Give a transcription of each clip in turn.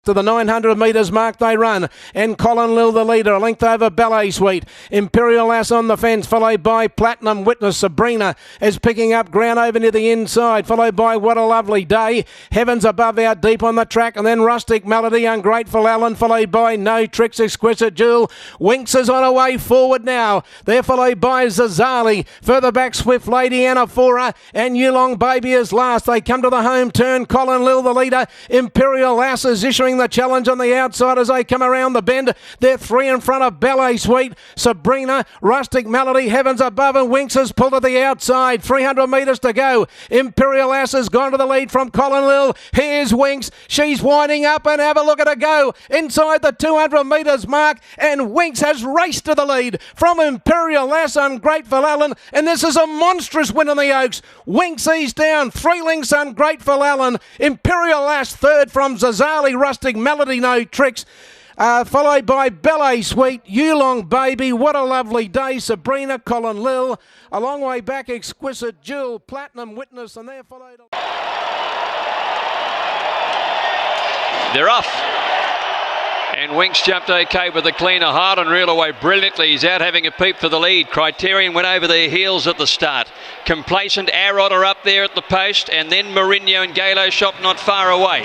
To the 900 metres mark they run, and Colin Lill the leader, a length over Ballet Suite. Imperial Lass on the fence, followed by Platinum Witness. Sabrina is picking up ground over near the inside, followed by What a Lovely Day. Heavens Above out deep on the track, and then Rustic Melody, Ungrateful Alan, followed by No Tricks, Exquisite Jewel. Winx is on her way forward now. They're followed by Zazali. Further back, Swift Lady, Anaphora, and Yulong Baby is last. They come to the home turn. Colin Lill the leader. Imperial Lass is issuing the challenge on the outside as they come around the bend. They're 3 in front of Ballet Suite, Sabrina, Rustic Melody, Heavens Above, and Winx has pulled to the outside. 300 metres to go. Imperial Lass has gone to the lead from Colin Lill. Here's Winx. She's winding up, and have a look at her go inside the 200 metres mark, and Winx has raced to the lead from Imperial Lass, Ungrateful Alan, and this is a monstrous win in the Oaks. Winx ease down, 3 lengths Ungrateful Alan. Imperial Lass third from Zazali, Rustic Melody, No Tricks, followed by Ballet Suite, Yulong Baby, What a Lovely Day, Sabrina, Colin Lill, a long way back, Exquisite Jewel, Platinum Witness, and they're followed. They're off. And Winx jumped okay with the cleaner. Hard and Real away brilliantly. He's out having a peep for the lead. Criterion went over their heels at the start. Complacent, Arrod are up there at the post, and then Mourinho and Galo Shop not far away.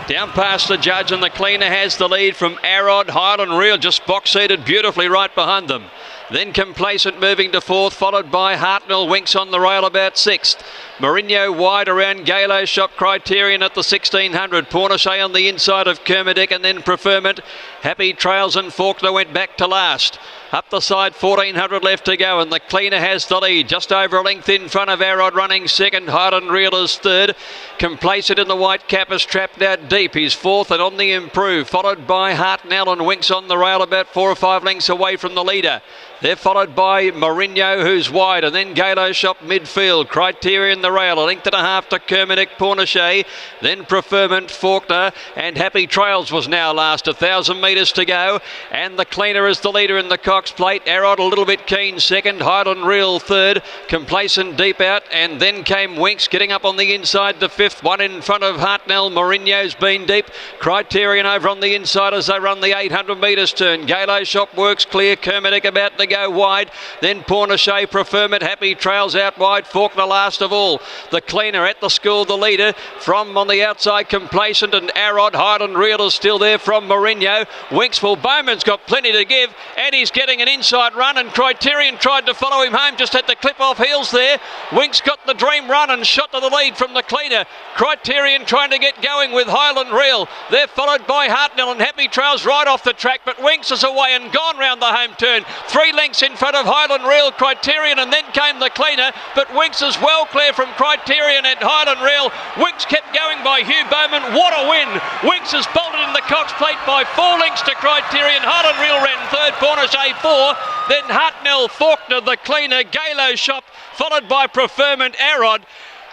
Down past the judge, and the cleaner has the lead from Arrod. Hard and Real just box-seated beautifully right behind them. Then Complacent moving to fourth, followed by Hartnell. Winx on the rail about sixth. Mourinho wide around Galo Shop. Criterion at the 1600. Pornichet on the inside of Kermadec, and then Preferment. Happy Trails and Faulkner went back to last. Up the side, 1400 left to go, and the cleaner has the lead. Just over a length in front of Arrod, running second. Hard and Real is third. Complacent in the white cap is trapped out deep. He's fourth and on the improve, followed by Hartnell, and Winx on the rail about 4 or 5 lengths away from the leader. They're followed by Mourinho, who's wide, and then Galo Shop midfield. Criterion the rail, a length and a half to Kermadec, Pornichet, then Preferment, Faulkner, and Happy Trails was now last. 1,000 metres to go, and the cleaner is the leader in the Cox Plate. Arrod a little bit keen second, Hard and Real third, Complacent deep out, and then came Winx getting up on the inside to fifth, 1 in front of Hartnell. Mourinho's been deep. Criterion over on the inside as they run the 800 metres turn. Galo Shop works clear, Kermadec about to go wide, then Pornichet, Preferment, Happy Trails out wide, Faulkner last of all. The cleaner at the school, the leader from on the outside, Complacent, and Arrod. Hard and Real is still there from Mourinho. Winx, well, Bowman's got plenty to give, and he's getting an inside run, and Criterion tried to follow him home, just had to clip off heels there. Winx got the dream run and shot to the lead from the cleaner. Criterion trying to get going with Highland Real. They're followed by Hartnell and Happy Trails right off the track, but Winx is away and gone round the home turn. 3 lengths in front of Highland Real, Criterion, and then came the cleaner, but Winx is well clear from Criterion and Highland Real. Winx kept going by Hugh Bowman. What a win! Winx has bolted in the Cox Plate by 4 lengths to Criterion. Highland Real ran third, Pornichet 4, then Hartnell, Faulkner, the cleaner, Galo Shop, followed by Preferment, Arrod.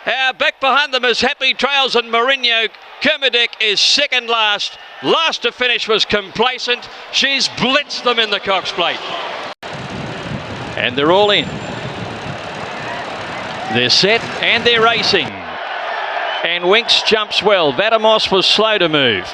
Back behind them is Happy Trails and Mourinho. Kermadec is second last. Last to finish was Complacent. She's blitzed them in the Cox Plate. And they're all in. They're set and they're racing. And Winx jumps well. Vadamos was slow to move.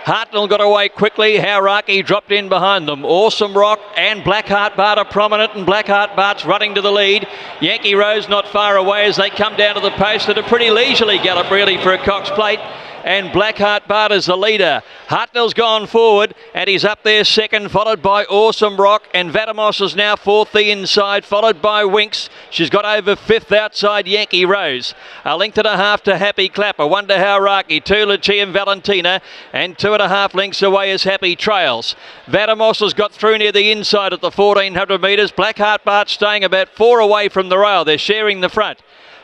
Hartnell got away quickly. Hauraki dropped in behind them. Awesome Rock and Blackheart Bart are prominent, and Blackheart Bart's running to the lead. Yankee Rose not far away as they come down to the post at a pretty leisurely gallop really for a Cox Plate. And Blackheart Bart is the leader. Hartnell's gone forward and he's up there second, followed by Awesome Rock, and Vadamos is now fourth the inside, followed by Winx. She's got over fifth outside Yankee Rose. A length and a half to Happy Clapper, 1 to Hauraki, 2 Lucia and Valentina, and 2.5 lengths away is Happy Trails. Vadamos has got through near the inside at the 1400 metres. Blackheart Bart staying about 4 away from the rail. They're sharing the front.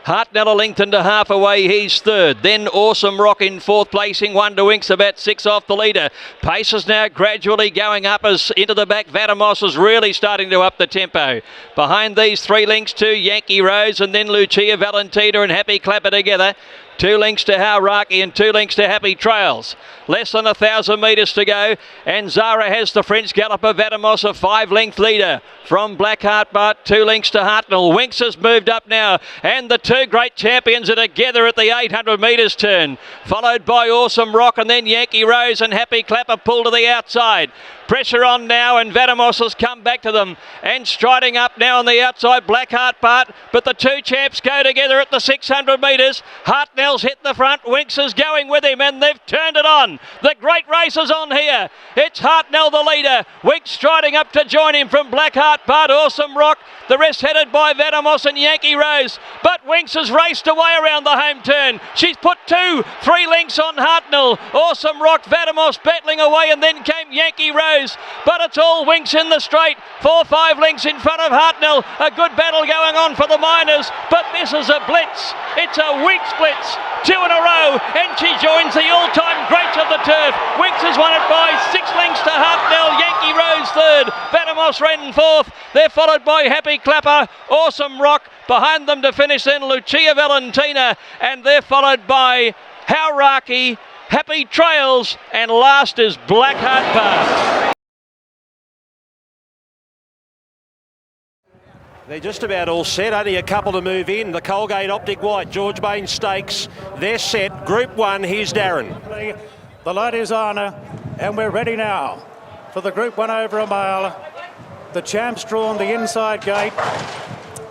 Hartnell a length and a half away, he's third. Then Awesome Rock in fourth placing, 1 to Winx, about 6 off the leader. Pace is now gradually going up as into the back. Vadamos is really starting to up the tempo. Behind these 3 lengths to Yankee Rose, and then Lucia, Valentina and Happy Clapper together. 2 lengths to Hauraki and 2 lengths to Happy Trails. Less than 1,000 metres to go, and Zara has the French galloper Vatamos, a 5-length leader from Blackheart, but 2 lengths to Hartnell. Winx has moved up now, and the 2 great champions are together at the 800 metres turn, followed by Awesome Rock and then Yankee Rose and Happy Clapper pull to the outside. Pressure on now, and Vatamos has come back to them, and striding up now on the outside, Blackheart part, but the 2 champs go together at the 600 metres. Hartnell's hit the front, Winx is going with him, and they've turned it on. The great race is on here. It's Hartnell the leader, Winx striding up to join him from Blackheart part, Awesome Rock, the rest headed by Vatamos and Yankee Rose, but Winx has raced away around the home turn. She's put 2-3 lengths on Hartnell. Awesome Rock, Vatamos battling away, and then came Yankee Rose, but it's all Winx in the straight. 4-5 lengths in front of Hartnell. A good battle going on for the Miners, but this is a blitz. It's a Winx blitz, 2 in a row, and she joins the all-time greats of the turf. Winx has won it by 6 lengths to Hartnell. Yankee Rose third, Vatamos ran fourth. They're followed by Happy Clapper, Awesome Rock, behind them to finish then Lucia Valentina, and they're followed by Hauraki, Happy Trails, and last is Blackheart Park. They're just about all set, only a couple to move in. The Colgate Optic White, George Bain Stakes, they're set. Group 1, here's Darren. The light is on, and we're ready now for the Group 1 over a mile. The champ's drawn the inside gate,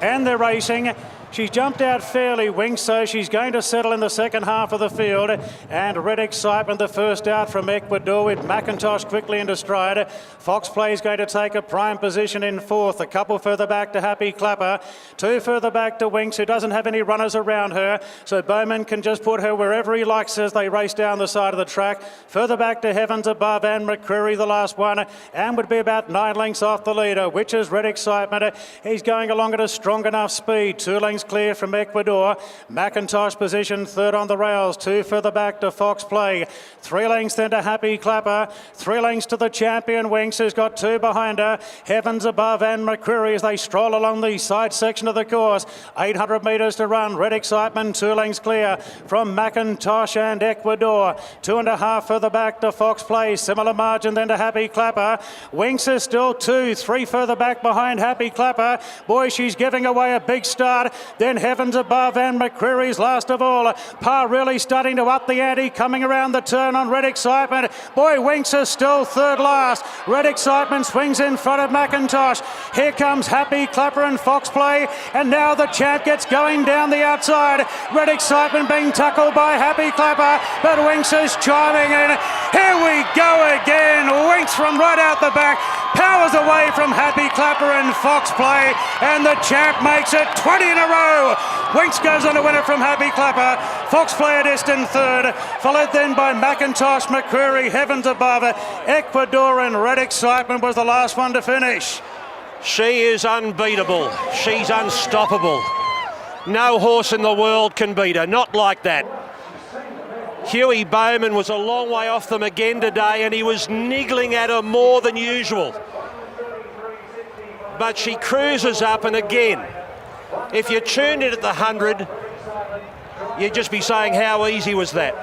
and they're racing. She's jumped out fairly, Winx, so she's going to settle in the second half of the field. And Red Excitement, the first out from Ecuador, with McIntosh quickly into stride. Fox Plate is going to take a prime position in fourth. A couple further back to Happy Clapper. 2 further back to Winx, who doesn't have any runners around her. So Bowman can just put her wherever he likes as they race down the side of the track. Further back to Heavens Above, and McCreary, the last one. And would be about 9 lengths off the leader, which is Red Excitement. He's going along at a strong enough speed. 2 lengths clear from Ecuador. McIntosh position third on the rails. 2 further back to Fox Plate. 3 lengths then to Happy Clapper. 3 lengths to the champion Winx, who's got 2 behind her. Heavens Above and McCreary as they stroll along the side section of the course. 800 metres to run. Red Excitement 2 lengths clear from McIntosh and Ecuador. 2.5 further back to Fox Plate. Similar margin then to Happy Clapper. Winx is still 2. 3 further back behind Happy Clapper. Boy, she's giving away a big start. Then Heavens Above and McCreary's last of all. Par really starting to up the ante, coming around the turn on Red Excitement. Boy, Winx is still third last. Red Excitement swings in front of McIntosh. Here comes Happy Clapper and Fox Plate, and now the champ gets going down the outside. Red Excitement being tackled by Happy Clapper, but Winx is chiming in. Here we go again. Winx from right out the back powers away from Happy Clapper and Fox Plate, and the champ makes it 20 in a row. Winx goes on to win it from Happy Clapper. Fox Plate a distant third, followed then by McIntosh, McCreary, Heavens Above. Ecuador and Red Excitement was the last one to finish. She is unbeatable. She's unstoppable. No horse in the world can beat her. Not like that. Huey Bowman was a long way off them again today, and he was niggling at her more than usual. But she cruises up, and again, if you tuned in at the 100, you'd just be saying, how easy was that?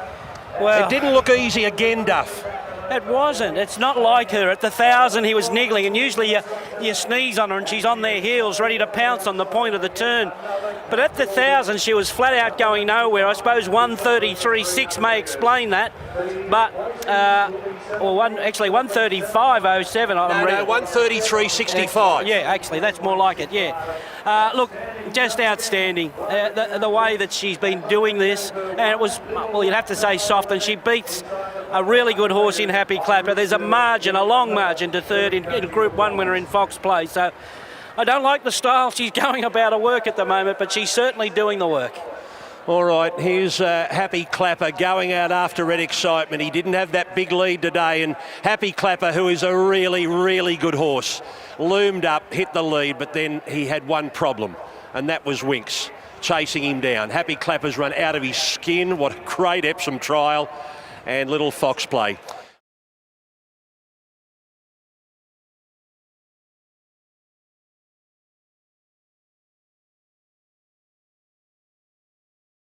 Well, it didn't look easy again, Duff. It wasn't. It's not like her. At the 1,000, he was niggling, and usually you sneeze on her and she's on their heels, ready to pounce on the point of the turn. But at the 1,000, she was flat out going nowhere. I suppose 133.6 may explain that, but actually 135.07. No, 133.65. Yeah, actually, that's more like it. Yeah. Look, just outstanding. The way that she's been doing this, and it was, well, you'd have to say soft, and she beats a really good horse in Happy Clapper. There's a margin, a long margin to third in Group 1 winner in Fox Plate. So I don't like the style she's going about her work at the moment, but she's certainly doing the work. All right, here's Happy Clapper going out after Red Excitement. He didn't have that big lead today, and Happy Clapper, who is a really, really good horse, loomed up, hit the lead, but then he had one problem, and that was Winx chasing him down. Happy Clapper's run out of his skin. What a great Epsom trial. And little Fox Plate.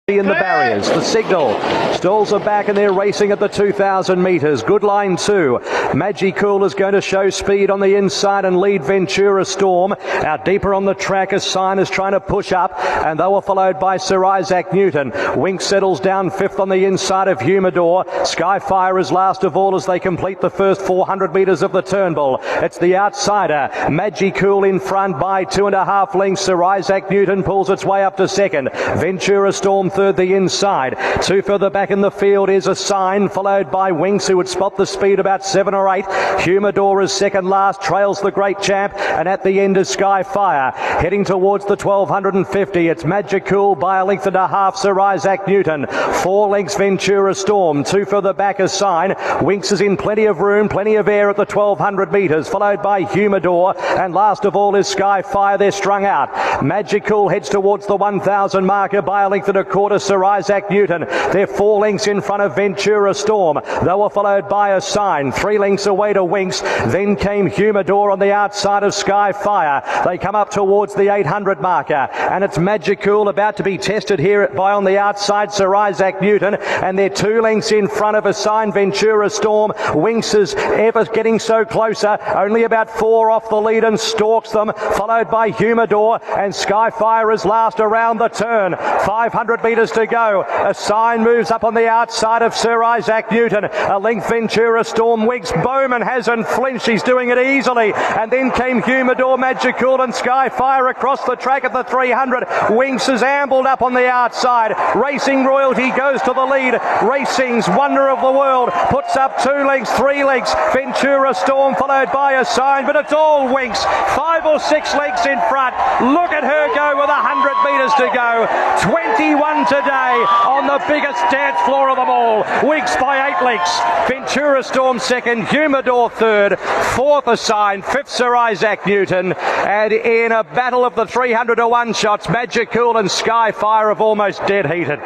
in the barriers. The signal. Stalls are back and they're racing at the 2,000 metres. Good line 2. Magicool is going to show speed on the inside and lead Ventura Storm. Out deeper on the track, a sign is trying to push up, and they were followed by Sir Isaac Newton. Winx settles down 5th on the inside of Humidor. Skyfire is last of all as they complete the first 400 metres of the Turnbull. It's the outsider. Magicool in front by 2.5 lengths. Sir Isaac Newton pulls its way up to second. Ventura Storm third the inside. 2 further back in the field is a sign, followed by Winx, who would spot the speed about 7 or 8. Humidor is second last, trails the great champ, and at the end is Skyfire. Heading towards the 1250, it's Magicool by a length and a half, Sir Isaac Newton. 4 lengths Ventura Storm. 2 further back a sign. Winx is in plenty of room, plenty of air at the 1200 metres, followed by Humidor, and last of all is Skyfire. They're strung out. Magicool heads towards the 1,000 marker by a length and a quarter, Sir Isaac Newton. They're 4 lengths in front of Ventura Storm. They were followed by a sign. 3 lengths away to Winx. Then came Humidor on the outside of Skyfire. They come up towards the 800 marker, and it's Magicool about to be tested here by on the outside Sir Isaac Newton, and they're 2 lengths in front of a sign, Ventura Storm. Winx is ever getting so closer, only about 4 off the lead and stalks them, followed by Humidor, and Skyfire is last around the turn. 500 metres to go. A sign moves up on the outside of Sir Isaac Newton. A length Ventura Storm. Winx. Bowman hasn't flinched. He's doing it easily. And then came Humidor, Magicool and Skyfire across the track at the 300. Winx is ambled up on the outside. Racing Royalty goes to the lead. Racing's Wonder of the World puts up 2 lengths, 3 lengths. Ventura Storm followed by a sign, but it's all Winx. 5 or 6 lengths in front. Look at her go with 100 metres to go. 21 today on the biggest dance floor of them all. Winx by 8 lengths. Ventura Storm second, Humidor third, 4th a sign, 5th Sir Isaac Newton, and in a battle of the 300 to 1 shots, Magicool and Skyfire have almost dead heated.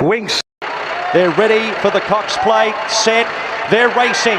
Winx, they're ready for the Cox Plate, set, they're racing.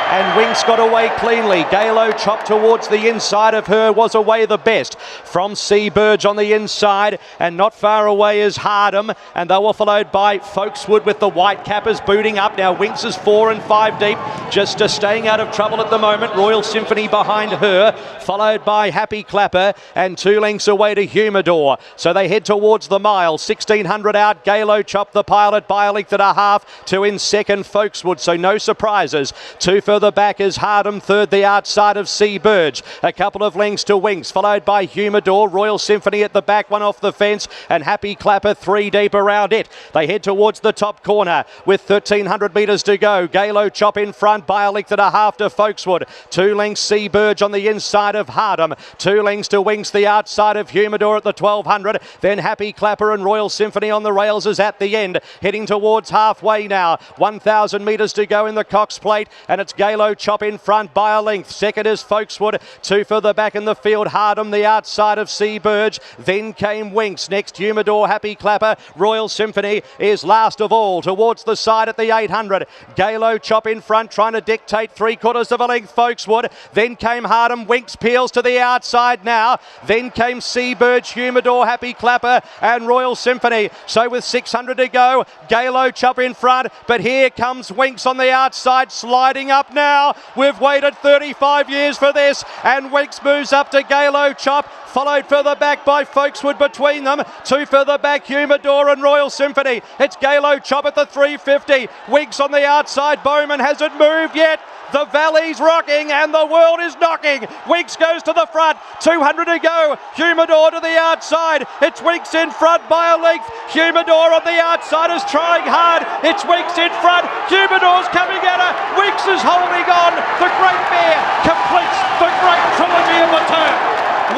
And Winx got away cleanly. Galo chopped towards the inside of her, was away the best. From Seaburge on the inside, and not far away is Hardham, and they were followed by Folkeswood with the white cappers booting up. Now Winx is 4 and 5 deep, just staying out of trouble at the moment. Royal Symphony behind her, followed by Happy Clapper, and 2 lengths away to Humidor. So they head towards the mile. 1600 out, Galo chopped the pilot by a length and a half to in second Folkeswood, so no surprises. 2 further back is Hardham, third the outside of Seaburge. A couple of lengths to Winx, followed by Humidor. Royal Symphony at the back, 1 off the fence, and Happy Clapper 3 deep around it. They head towards the top corner with 1,300 metres to go. Galo chop in front by a length and a half to Folkeswood. 2 lengths Seaburge on the inside of Hardham. 2 lengths to Winx, the outside of Humidor at the 1,200. Then Happy Clapper and Royal Symphony on the rails is at the end. Heading towards halfway now. 1,000 metres to go in the Cox Plate, and it's Galo chop in front by a length. Second is Folkeswood. 2 further back in the field, Hardham the outside of Seaburge. Then came Winx. Next Humidor, Happy Clapper. Royal Symphony is last of all towards the side at the 800. Galo chop in front, trying to dictate 3/4 of a length Folkeswood. Then came Hardham. Winx peels to the outside now. Then came Seaburge, Humidor, Happy Clapper and Royal Symphony. So with 600 to go, Galo chop in front, but here comes Winx on the outside, sliding up now. We've waited 35 years for this, and Winx moves up to Galo chop, followed further back by Folkeswood between them. 2 further back, Humidor and Royal Symphony. It's Galo chop at the 350. Winx on the outside. Bowman hasn't moved yet. The valley's rocking and the world is knocking. Winx goes to the front. 200 to go. Humidor to the outside. It's Winx in front by a length. Humidor on the outside is trying hard. It's Winx in front. Humidor's coming at her. Winx is holding on. The Great Mare completes the great trilogy of the turn.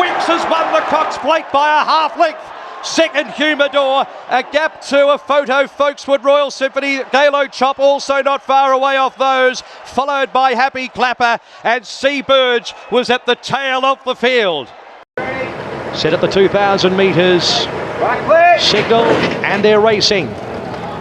Winx has won the Cox Plate by a half length. Second Humidor, a gap to a photo Folkeswood, Royal Symphony, Galo chop also not far away off those, followed by Happy Clapper, and Seaburge was at the tail of the field. Set at the 2,000 metres, signal, and they're racing.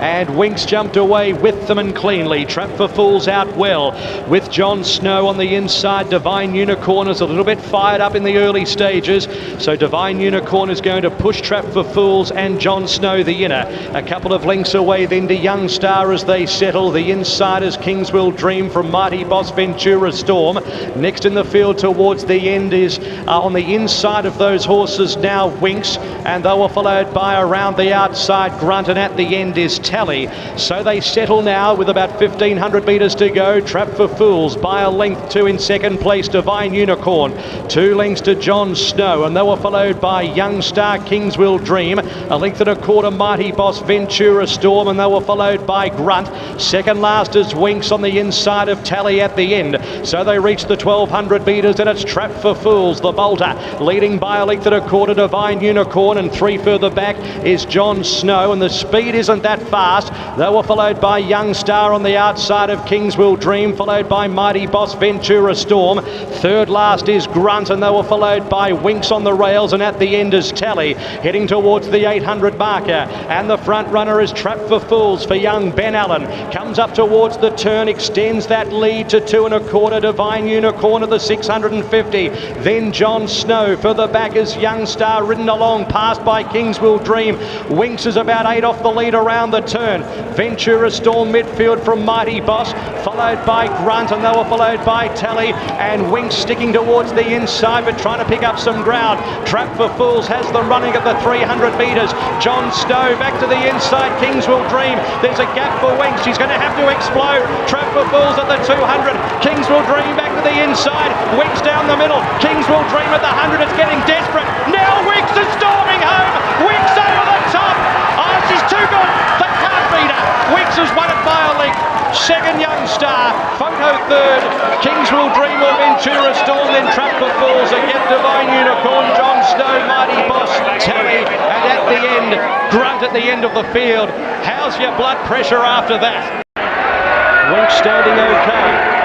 and Winx jumped away with them and cleanly. Trap for Fools out well with John Snow on the inside. Divine Unicorn is a little bit fired up in the early stages, so Divine Unicorn is going to push Trap for Fools and John Snow the inner. A couple of lengths away then to Young Star as they settle. The inside is King's Will Dream from Mighty Boss Ventura Storm. Next in the field towards the end is on the inside of those horses now Winx, and they were followed by around the outside Grunt, and at the end is Tally. So they settle now with about 1,500 metres to go. Trap for Fools by a length, 2 in second place Divine Unicorn, 2 lengths to John Snow, and they were followed by Young Star, King's Will Dream, a length and a quarter Mighty Boss Ventura Storm, and they were followed by Grunt. Second last is Winx on the inside of Tally at the end. So they reach the 1,200 metres, and it's Trap for Fools, the bolter, leading by a length and a quarter Divine Unicorn, and 3 further back is John Snow, and the speed isn't that fast. They were followed by Young Star on the outside of King's Will Dream, followed by Mighty Boss Ventura Storm. Third last is Grunt, and they were followed by Winx on the rails, and at the end is Tally, heading towards the 800 marker, and the front runner is Trap for Fools for young Ben Allen. Comes up towards the turn, extends that lead to 2 1/4 Divine Unicorn of the 650. Then John Snow. Further back is Young Star, ridden along, passed by King's Will Dream. Winx is about 8 off the lead around the turn. Ventura Storm midfield from Mighty Boss, followed by Grunt, and they were followed by Tally, and Winx sticking towards the inside but trying to pick up some ground. Trap for Fools has the running at the 300 metres. John Snow back to the inside, King's Will Dream. There's a gap for Winx, she's going to have to explode. Trap for Fools at the 200, King's Will Dream back to the inside, Winx down the middle, King's Will Dream at the 100, it's getting desperate. Now Winx is storming home, Winx over the top. Oh, she's too good, they can't beat her. Winx has won it by a length. Second Young Star, Photo third, King's Will Dream or Ventura Storm, then Trap for Fools, again Divine Unicorn, John Snow, Mighty Boss, Tally, and at the end, Grunt at the end of the field. How's your blood pressure after that? Winx standing okay.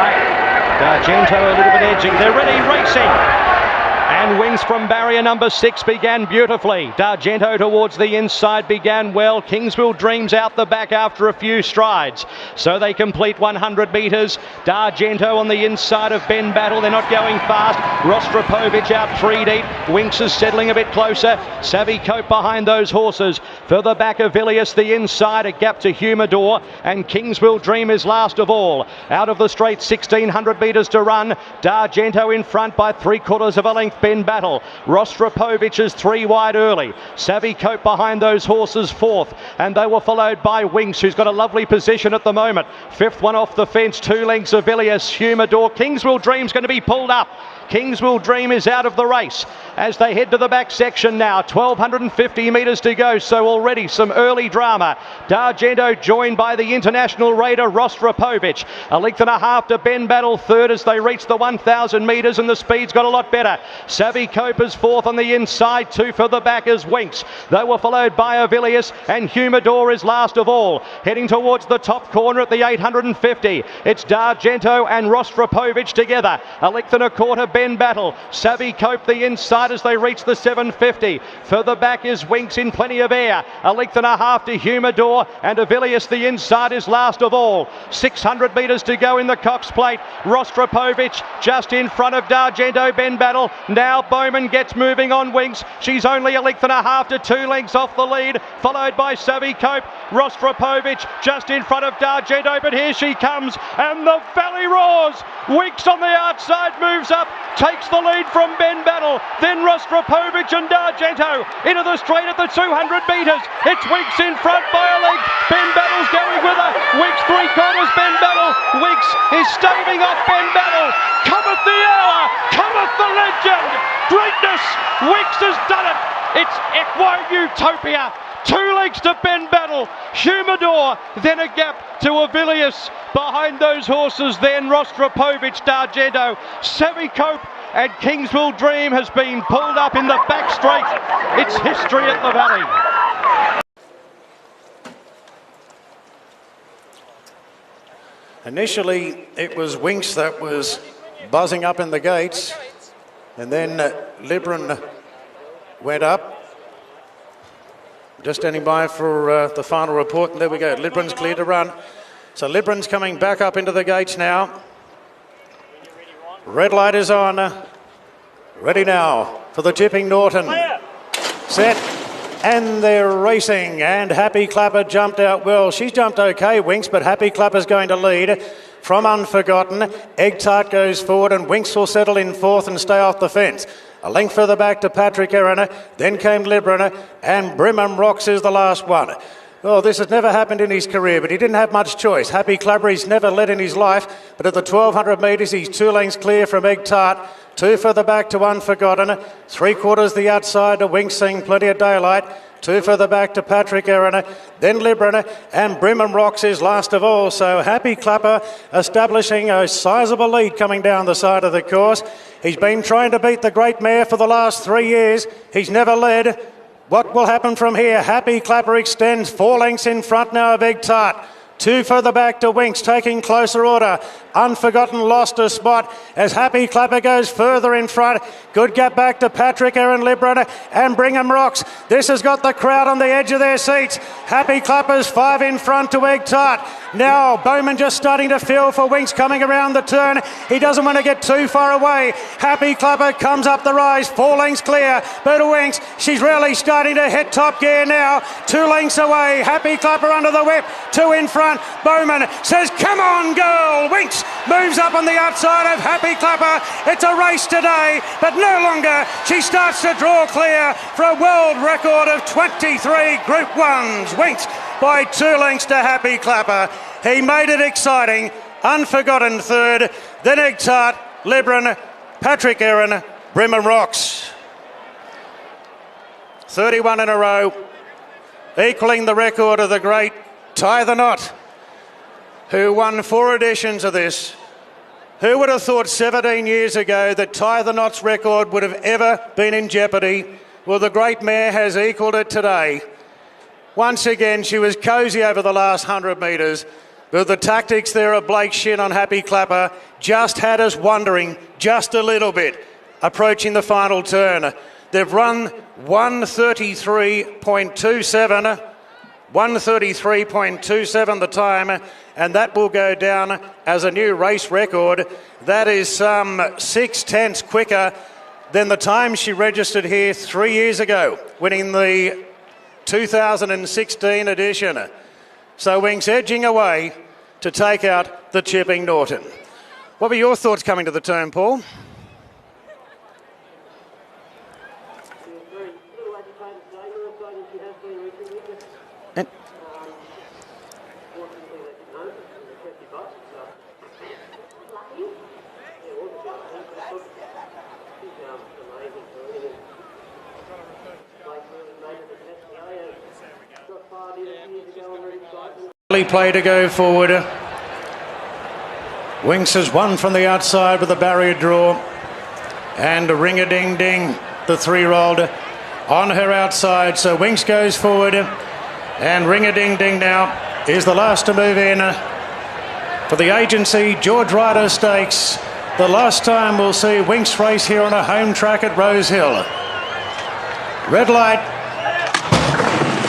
D'Argento a little bit edging. They're ready, racing. And Winx from barrier number 6 began beautifully. D'Argento towards the inside began well. King's Will Dreams out the back after a few strides. So they complete 100 metres. D'Argento on the inside of Ben Battle. They're not going fast. Rostropovich out 3 deep. Winx is settling a bit closer. Savvy Cope behind those horses. Further back Avilius the inside. A gap to Humidor. And King's Will Dream is last of all. Out of the straight, 1,600 metres to run. D'Argento in front by 3/4 of a length. Ben Battle. Rostropovich is 3 wide early. Savvy Cope behind those horses 4th, and they were followed by Winx, who's got a lovely position at the moment. 5th one off the fence, 2 lengths of Villiers. Humidor. King's Will Dream's going to be pulled up. King's Will Dream is out of the race as they head to the back section now. 1,250 metres to go, so already some early drama. D'Argento joined by the international raider Rostropovich. A length and a half to Ben Battle, 3rd as they reach the 1,000 metres, and the speed's got a lot better. Savvy Cope is 4th on the inside, 2 for the back is Winx. They were followed by Avilius, and Humidor is last of all. Heading towards the top corner at the 850. It's D'Argento and Rostropovich together. A length and a quarter Ben Battle. Savvy Cope the inside as they reach the 750. Further back is Winx in plenty of air. A length and a half to Humidor, and Avilius the inside is last of all. 600 metres to go in the Cox Plate. Rostropovich just in front of D'Argento, Ben Battle. Now Bowman gets moving on Winx. She's only a length and a half to 2 lengths off the lead, followed by Savvy Cope. Rostropovich just in front of D'Argento, but here she comes, and the valley roars. Winx on the outside moves up, takes the lead from Ben Battle, then Rostropovich and D'Argento into the straight at the 200 metres. It's Winx in front by a length. Ben Battle's going with her. Winx 3/4 Ben Battle. Winx is staving off Ben Battle. Cometh the hour, cometh the legend. Greatness, Winx has done it. It's Equine Utopia. 2 lengths to Ben Battle, Humidor, then a gap to Avilius. Behind those horses then Rostropovich, D'Argento, Savvy Cope, and King's Will Dream has been pulled up in the back straight. It's history at the Valley. Initially, it was Winx that was buzzing up in the gates, and then Libran went up. Just standing by for the final report, and there we go. Libran's clear to run. So Libran's coming back up into the gates now. Red light is on. Ready now for the tipping Norton. Set. And they're racing, and Happy Clapper jumped out well. She's jumped okay, Winx, but Happy Clapper's going to lead from Unforgotten. Egg Tart goes forward, and Winx will settle in fourth and stay off the fence. A length further back to Patrick Erin, then came Libran, and Brimham Rocks is the last one. Oh, this has never happened in his career, but he didn't have much choice. Happy Clapper, he's never led in his life, but at the 1200 metres, he's 2 lengths clear from Egg Tart. 2 further back to Unforgotten. 3/4 the outside to Winx, seeing plenty of daylight. 2 further back to Patrick Erin, then Libran, and Brimham Rocks is last of all. So Happy Clapper establishing a sizable lead coming down the side of the course. He's been trying to beat the great mare for the last 3 years. He's never led. What will happen from here? Happy Clapper extends 4 lengths in front now of Egg Tart. 2 further back to Winx, taking closer order. Unforgotten lost a spot as Happy Clapper goes further in front. Good gap back to Patrick Erin, Libran, and Brimham Rocks. This has got the crowd on the edge of their seats. Happy Clapper's 5 in front to Egg Tart. Now Bowman just starting to feel for Winx coming around the turn. He doesn't want to get too far away. Happy Clapper comes up the rise, 4 lengths clear. But Winx, she's really starting to hit top gear now. 2 lengths away. Happy Clapper under the whip. 2 in front. Bowman says, "Come on, girl." Winx moves up on the outside of Happy Clapper. It's a race today, but no longer. She starts to draw clear for a world record of 23 Group 1s. Winx by 2 lengths to Happy Clapper. He made it exciting. Unforgotten third, then Egg Tart, Libran, Patrick Erin, Brimham Rocks. 31 in a row, equaling the record of the great Tie the Knot, who won 4 editions of this. Who would have thought 17 years ago that Tie the Knot's record would have ever been in jeopardy? Well, the great mare has equalled it today. Once again, she was cosy over the last 100 metres, but the tactics there of Blake Shin on Happy Clapper just had us wondering just a little bit, approaching the final turn. They've run 1:33.27. 1:33.27 the time, and that will go down as a new race record. That is some 6/10 quicker than the time she registered here 3 years ago, winning the 2016 edition. So Winx edging away to take out the Chipping Norton. What were your thoughts coming to the turn, Paul? Play to go forward. Winx has won from the outside with a barrier draw, and ring-a-ding-ding, the 3-year-old on her outside. So Winx goes forward, and ring-a-ding-ding now is the last to move in for the agency George Ryder Stakes. The last time we'll see Winx race here on a home track at Rose Hill. Red light.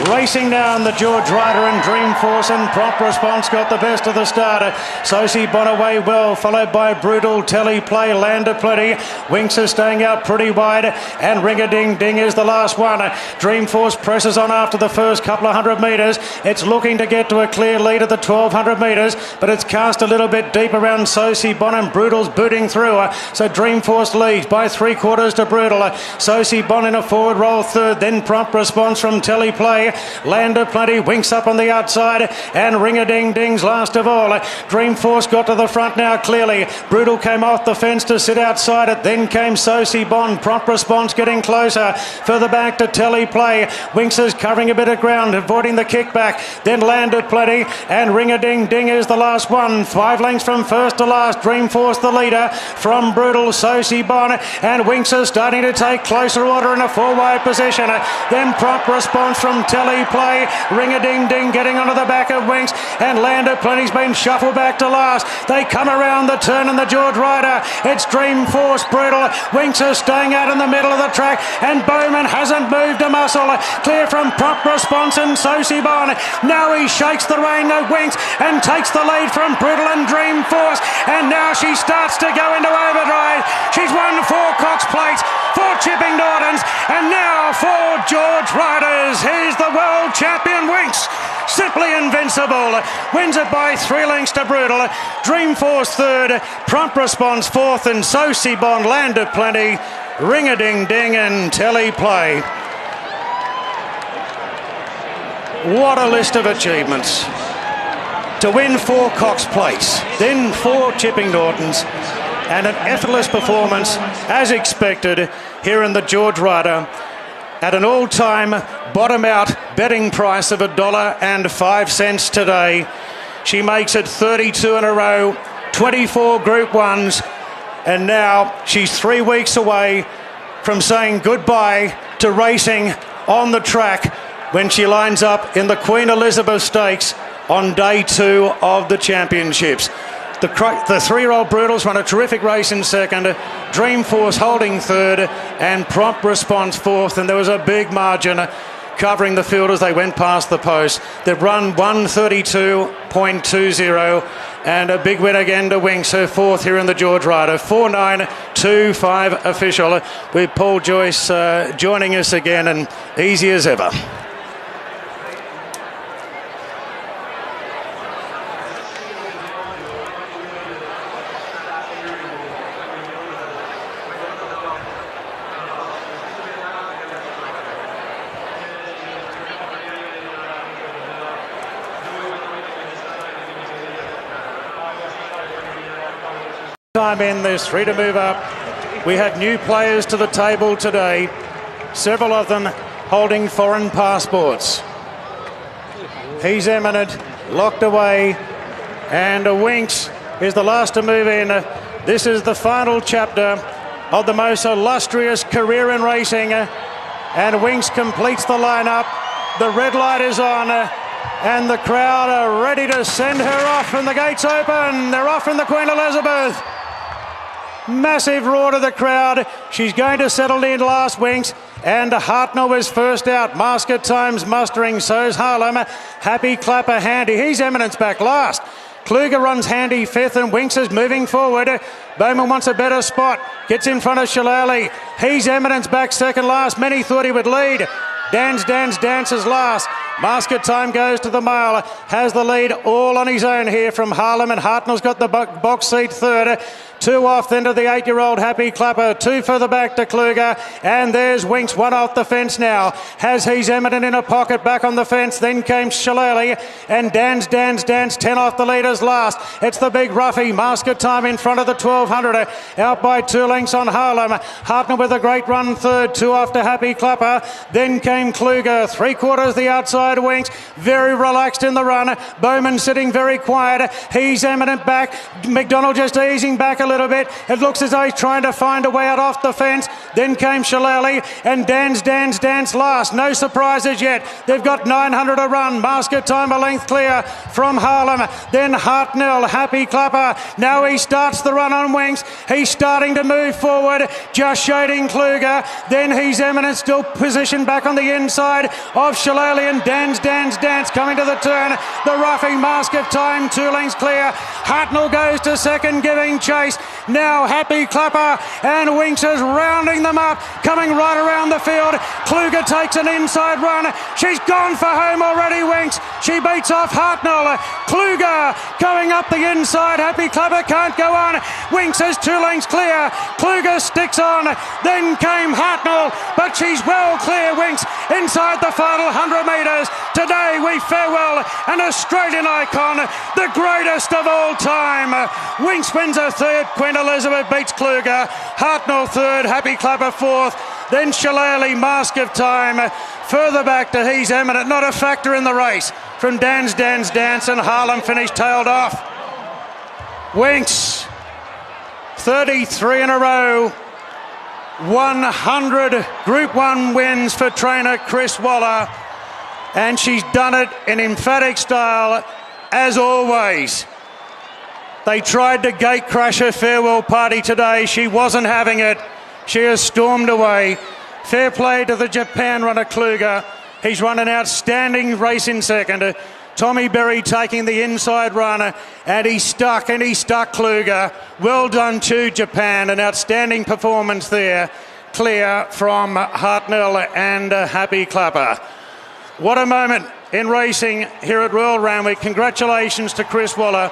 Racing down the George Ryder and Dreamforce, and Prompt Response got the best of the start. Sosie Bonaway well, followed by Brutal, Teleplay, Land of Plenty. Winx is staying out pretty wide, and Ring-a-Ding-Ding is the last one. Dreamforce presses on after the first couple of 100 metres. It's looking to get to a clear lead at the 1200 metres, but it's cast a little bit deep around Sosie Bon, and Brutal's booting through. So Dreamforce leads by 3/4 to Brutal. Sosie Bon in a forward roll third, then Prompt Response from Teleplay. Land of Plenty, Winx up on the outside, and Ring-a-Ding-Ding's last of all. Dreamforce got to the front now clearly. Brutal came off the fence to sit outside it, then came Sosie Bon. Prompt Response getting closer. Further back to Teleplay. Winx is covering a bit of ground, avoiding the kickback. Then Land of Plenty, and Ring-a-Ding-Ding is the last one. 5 lengths from first to last. Dreamforce the leader from Brutal, Sosie Bon, and Winx is starting to take closer order in a 4-wide position. Then Prompt Response from Teleplay. Teleplay. Ring-a-ding-ding getting onto the back of Winx, and Land of Plenty's been shuffled back to last. They come around the turn in the George Rider. It's Dreamforce Brutal. Winx is staying out in the middle of the track, and Bowman hasn't moved a muscle. Clear from Prompt Response and Sosibon. Now he shakes the rein of Winx and takes the lead from Brutal and Dreamforce, and now she starts to go into overdrive. She's won 4 Cox Plates, 4 Chipping Nortons, and now 4 George Riders. Here's the world champion Winx. Simply invincible. Wins it by 3 lengths to Brutal. Dreamforce third, Prompt Response fourth, and Sosibon, Land of Plenty, Ring-a-ding-ding and Teleplay. What a list of achievements. To win 4 Cox Plates, then 4 Chipping Nortons, and an effortless performance, as expected, here in the George Rider, at an all-time bottom-out betting price of $1.05 today. She makes it 32 in a row, 24 Group 1s, and now she's 3 weeks away from saying goodbye to racing on the track when she lines up in the Queen Elizabeth Stakes on day 2 of the championships. The 3-year-old Brutals run a terrific race in second, Dreamforce holding third, and Prompt Response fourth, and there was a big margin covering the field as they went past the post. They've run 132.20, and a big win again to Winx, her fourth here in the George Rider. 4.925 official, with Paul Joyce joining us again, and easy as ever. Time in, there's 3 to move up. We have new players to the table today, several of them holding foreign passports. He's Eminent, locked away, and Winx is the last to move in. This is the final chapter of the most illustrious career in racing, and Winx completes the lineup. The red light is on, and the crowd are ready to send her off, and the gates open. They're off in the Queen Elizabeth. Massive roar to the crowd. She's going to settle in last, Winx, and Hartnell was first out. Masker Times mustering, so's Harlem. Happy Clapper handy. He's Eminence back last. Kluger runs handy fifth, and Winx is moving forward. Bowman wants a better spot. Gets in front of Shillelagh. He's Eminence back second last. Many thought he would lead. Dances last. Masker Time goes to the mile. Has the lead all on his own here from Harlem, and Hartnell's got the box seat third. 2 off then to the 8-year-old Happy Clapper. 2 further back to Kluger. And there's Winx, 1 off the fence now. Has He's Eminent in a pocket back on the fence. Then came Shillelagh. And Dance, 10 off the leaders last. It's the big roughie. Masker Time in front of the 1200. Out by 2 lengths on Harlem. Hartnell with a great run third. 2 off to Happy Clapper. Then came Kluger. 3/4 the outside Winx. Very relaxed in the run. Bowman sitting very quiet. He's Eminent back. McDonald just easing back a little bit. It looks as though he's trying to find a way out off the fence. Then came Shillelagh, and Dance last. No surprises yet. They've got 900 to run. Masker Time a length clear from Harlem. Then Hartnell, Happy Clapper. Now he starts the run on Winx. He's starting to move forward, just shading Kluger. Then He's Eminent still positioned back on the inside of Shillelagh, and Dance coming to the turn. The roughing Masker Time 2 lengths clear. Hartnell goes to second, giving chase. Now Happy Clapper, and Winx is rounding them up, coming right around the field. Kluger takes an inside run. She's gone for home already, Winx. She beats off Hartnell. Kluger going up the inside. Happy Clapper can't go on. Winx is 2 lengths clear. Kluger sticks on. Then came Hartnell, but she's well clear, Winx, inside the final 100 metres. Today we farewell an Australian icon, the greatest of all time. Winx wins a third. Queen Elizabeth beats Kluger. Hartnell third. Happy Clapper fourth. Then Shillelagh, Mask of Time. Further back to He's Eminent. Not a factor in the race. From Dance, and Harlem finished tailed off. Winx, 33 in a row. 100 Group 1 wins for trainer Chris Waller. And she's done it in emphatic style, as always. They tried to gate crash her farewell party today. She wasn't having it. She has stormed away. Fair play to the Japan runner Kluger. He's run an outstanding race in second. Tommy Berry taking the inside run, and he stuck Kluger. Well done to Japan, an outstanding performance there. Clear from Hartnell and Happy Clapper. What a moment in racing here at Royal Randwick. Congratulations to Chris Waller,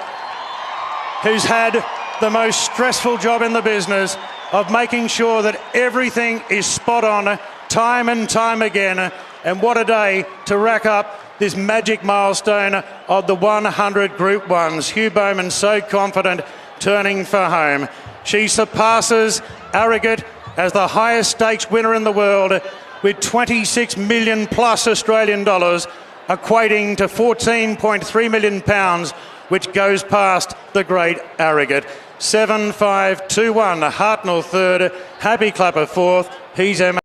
who's had the most stressful job in the business of making sure that everything is spot on time and time again. And what a day to rack up this magic milestone of the 100 Group 1s. Hugh Bowman so confident, turning for home. She surpasses Arrogate as the highest stakes winner in the world, with 26 million plus Australian dollars, equating to 14.3 million pounds, which goes past the great Arrogate. 7-5-2-1, Hartnell third, Happy Clapper fourth. He's